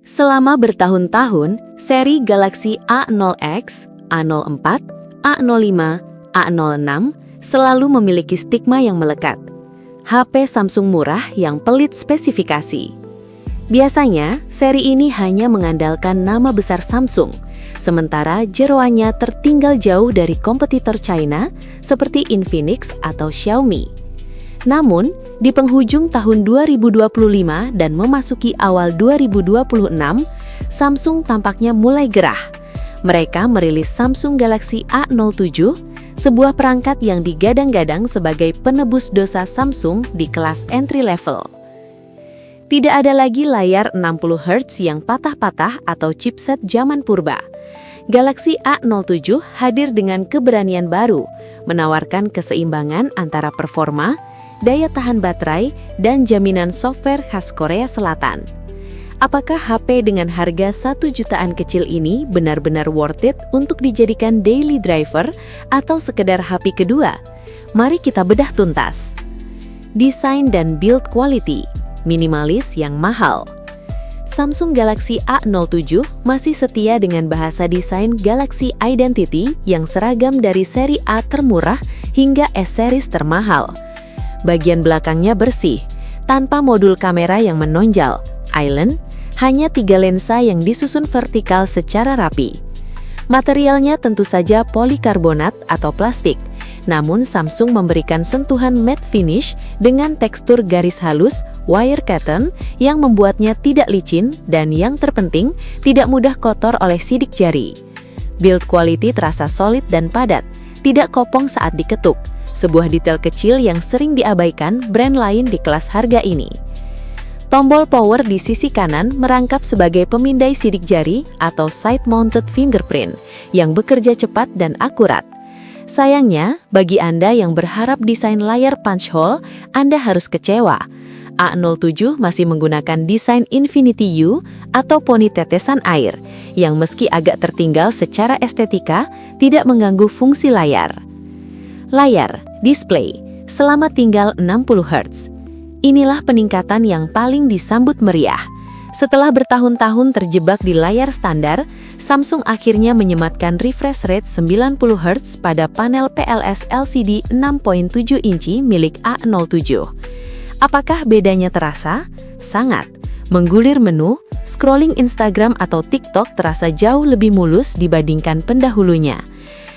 Selama bertahun-tahun, seri Galaxy A0X, A04, A05, A06 selalu memiliki stigma yang melekat. HP Samsung murah yang pelit spesifikasi. Biasanya, seri ini hanya mengandalkan nama besar Samsung, sementara jeroannya tertinggal jauh dari kompetitor China seperti Infinix atau Xiaomi. Namun, di penghujung tahun 2025 dan memasuki awal 2026, Samsung tampaknya mulai gerah. Mereka merilis Samsung Galaxy A07, sebuah perangkat yang digadang-gadang sebagai penebus dosa Samsung di kelas entry level. Tidak ada lagi layar 60 Hz yang patah-patah atau chipset zaman purba. Galaxy A07 hadir dengan keberanian baru, menawarkan keseimbangan antara performa, daya tahan baterai, dan jaminan software khas Korea Selatan. Apakah HP dengan harga 1 jutaan kecil ini benar-benar worth it untuk dijadikan daily driver atau sekedar HP kedua? Mari kita bedah tuntas. Desain dan build quality, minimalis yang mahal. Samsung Galaxy A07 masih setia dengan bahasa desain Galaxy Identity yang seragam dari seri A termurah hingga S-series termahal. Bagian belakangnya bersih, tanpa modul kamera yang menonjol, island, hanya 3 lensa yang disusun vertikal secara rapi. Materialnya tentu saja polikarbonat atau plastik, namun Samsung memberikan sentuhan matte finish dengan tekstur garis halus, wire cotton yang membuatnya tidak licin dan yang terpenting, tidak mudah kotor oleh sidik jari. Build quality terasa solid dan padat, tidak kopong saat diketuk. Sebuah detail kecil yang sering diabaikan brand lain di kelas harga ini. Tombol power di sisi kanan merangkap sebagai pemindai sidik jari atau side-mounted fingerprint yang bekerja cepat dan akurat. Sayangnya, bagi Anda yang berharap desain layar punch hole, Anda harus kecewa. A07 masih menggunakan desain Infinity U atau poni tetesan air, yang meski agak tertinggal secara estetika, tidak mengganggu fungsi layar. Layar, display, selama tinggal 60 Hz. Inilah peningkatan yang paling disambut meriah. Setelah bertahun-tahun terjebak di layar standar, Samsung akhirnya menyematkan refresh rate 90 Hz pada panel PLS LCD 6.7 inci milik A07. Apakah bedanya terasa? Sangat. Menggulir menu, scrolling Instagram atau TikTok terasa jauh lebih mulus dibandingkan pendahulunya.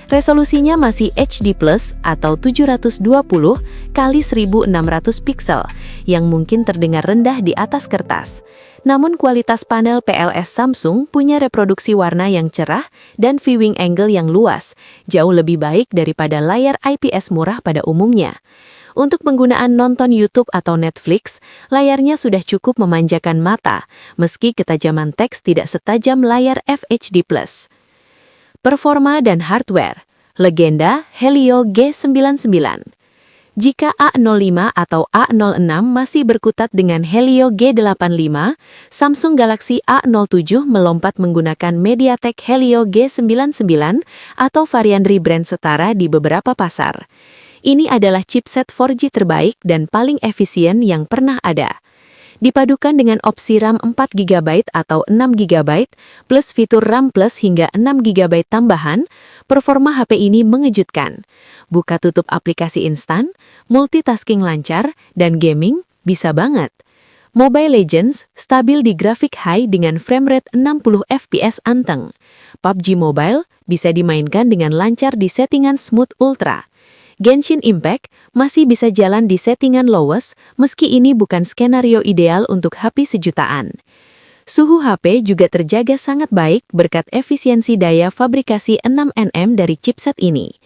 Resolusinya masih HD+ atau 720 x 1600 piksel yang mungkin terdengar rendah di atas kertas. Namun kualitas panel PLS Samsung punya reproduksi warna yang cerah dan viewing angle yang luas, jauh lebih baik daripada layar IPS murah pada umumnya. Untuk penggunaan nonton YouTube atau Netflix, layarnya sudah cukup memanjakan mata, meski ketajaman teks tidak setajam layar FHD+. Performa dan hardware, legenda Helio G99. Jika A05 atau A06 masih berkutat dengan Helio G85, Samsung Galaxy A07 melompat menggunakan MediaTek Helio G99 atau varian rebrand setara di beberapa pasar. Ini adalah chipset 4G terbaik dan paling efisien yang pernah ada. Dipadukan dengan opsi RAM 4GB atau 6GB, plus fitur RAM Plus hingga 6GB tambahan, performa HP ini mengejutkan. Buka tutup aplikasi instan, multitasking lancar, dan gaming bisa banget. Mobile Legends stabil di grafik high dengan frame rate 60 fps anteng. PUBG Mobile bisa dimainkan dengan lancar di settingan Smooth Ultra. Genshin Impact masih bisa jalan di settingan lowest, meski ini bukan skenario ideal untuk HP sejutaan. Suhu HP juga terjaga sangat baik berkat efisiensi daya fabrikasi 6nm dari chipset ini.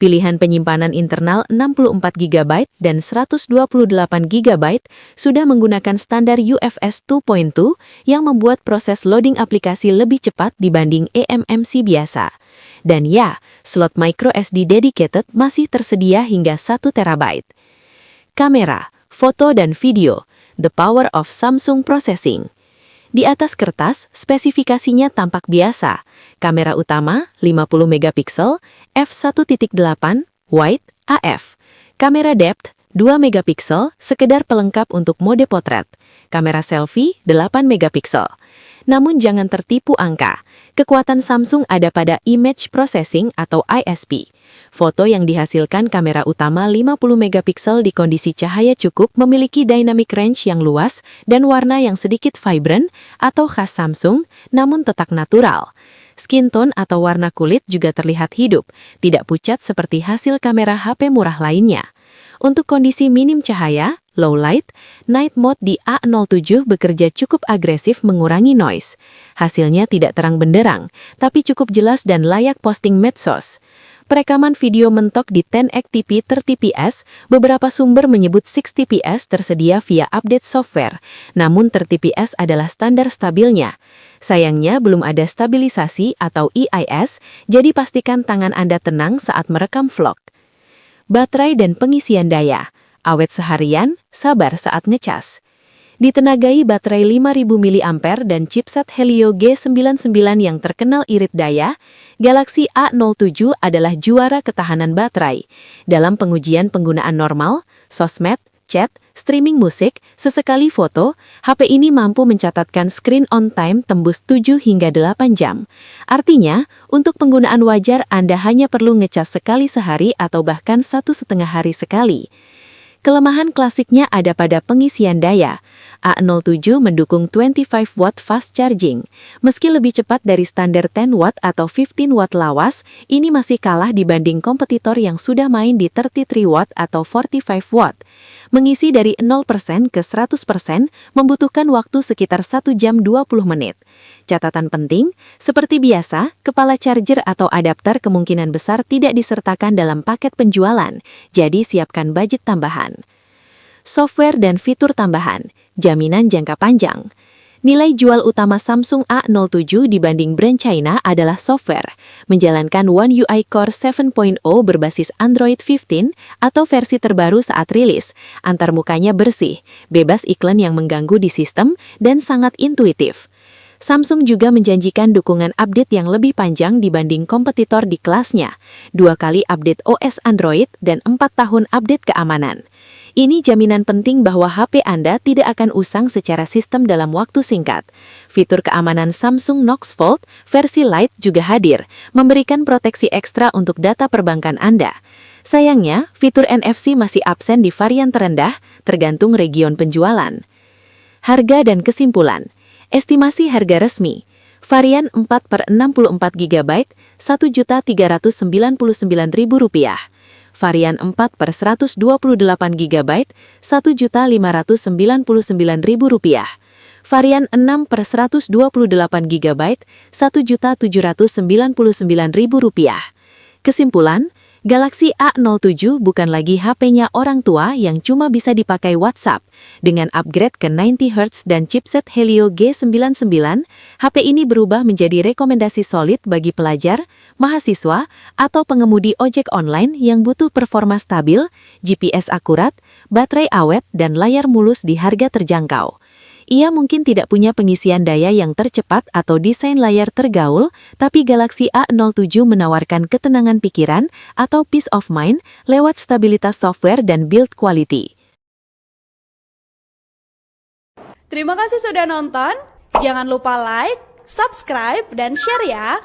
Pilihan penyimpanan internal 64GB dan 128GB sudah menggunakan standar UFS 2.2 yang membuat proses loading aplikasi lebih cepat dibanding eMMC biasa. Dan ya, slot microSD dedicated masih tersedia hingga 1TB. Kamera, foto dan video, the power of Samsung Processing. Di atas kertas, spesifikasinya tampak biasa. Kamera utama 50 megapiksel, f1.8, wide, AF. Kamera depth 2 megapiksel, sekedar pelengkap untuk mode potret. Kamera selfie 8 megapiksel. Namun jangan tertipu angka. Kekuatan Samsung ada pada Image Processing atau ISP. Foto yang dihasilkan kamera utama 50 megapiksel di kondisi cahaya cukup memiliki dynamic range yang luas dan warna yang sedikit vibrant atau khas Samsung, namun tetap natural. Skin tone atau warna kulit juga terlihat hidup, tidak pucat seperti hasil kamera HP murah lainnya. Untuk kondisi minim cahaya, low light, night mode di A07 bekerja cukup agresif mengurangi noise. Hasilnya tidak terang benderang, tapi cukup jelas dan layak posting medsos. Perekaman video mentok di 1080p 30fps, beberapa sumber menyebut 60fps tersedia via update software, namun 30fps adalah standar stabilnya. Sayangnya belum ada stabilisasi atau EIS, jadi pastikan tangan Anda tenang saat merekam vlog. Baterai dan pengisian daya, awet seharian, sabar saat ngecas. Ditenagai baterai 5000 mAh dan chipset Helio G99 yang terkenal irit daya, Galaxy A07 adalah juara ketahanan baterai. Dalam pengujian penggunaan normal, sosmed, chat, streaming musik, sesekali foto, HP ini mampu mencatatkan screen on time tembus 7 hingga 8 jam. Artinya, untuk penggunaan wajar Anda hanya perlu ngecas sekali sehari atau bahkan 1,5 hari sekali. Kelemahan klasiknya ada pada pengisian daya. A07 mendukung 25 watt fast charging. Meski lebih cepat dari standar 10 watt atau 15 watt lawas, ini masih kalah dibanding kompetitor yang sudah main di 33 watt atau 45 watt. Mengisi dari 0% ke 100% membutuhkan waktu sekitar 1 jam 20 menit. Catatan penting, seperti biasa, kepala charger atau adapter kemungkinan besar tidak disertakan dalam paket penjualan, jadi siapkan budget tambahan. Software dan fitur tambahan, jaminan jangka panjang. Nilai jual utama Samsung A07 dibanding brand China adalah software, menjalankan One UI Core 7.0 berbasis Android 15 atau versi terbaru saat rilis, antarmukanya bersih, bebas iklan yang mengganggu di sistem, dan sangat intuitif. Samsung juga menjanjikan dukungan update yang lebih panjang dibanding kompetitor di kelasnya, 2 kali update OS Android dan 4 tahun update keamanan. Ini jaminan penting bahwa HP Anda tidak akan usang secara sistem dalam waktu singkat. Fitur keamanan Samsung Knox Vault versi Lite juga hadir, memberikan proteksi ekstra untuk data perbankan Anda. Sayangnya, fitur NFC masih absen di varian terendah, tergantung region penjualan. Harga dan kesimpulan. Estimasi harga resmi. Varian 4/64 GB, Rp1.399.000. Varian 4/128 GB, Rp1.599.000. Varian 6/128 GB, Rp1.799.000. Kesimpulan, Galaxy A07 bukan lagi HP-nya orang tua yang cuma bisa dipakai WhatsApp. Dengan upgrade ke 90Hz dan chipset Helio G99, HP ini berubah menjadi rekomendasi solid bagi pelajar, mahasiswa, atau pengemudi ojek online yang butuh performa stabil, GPS akurat, baterai awet, dan layar mulus di harga terjangkau. Ia mungkin tidak punya pengisian daya yang tercepat atau desain layar tergaul, tapi Galaxy A07 menawarkan ketenangan pikiran atau peace of mind lewat stabilitas software dan build quality. Terima kasih sudah nonton. Jangan lupa like, subscribe, dan share ya.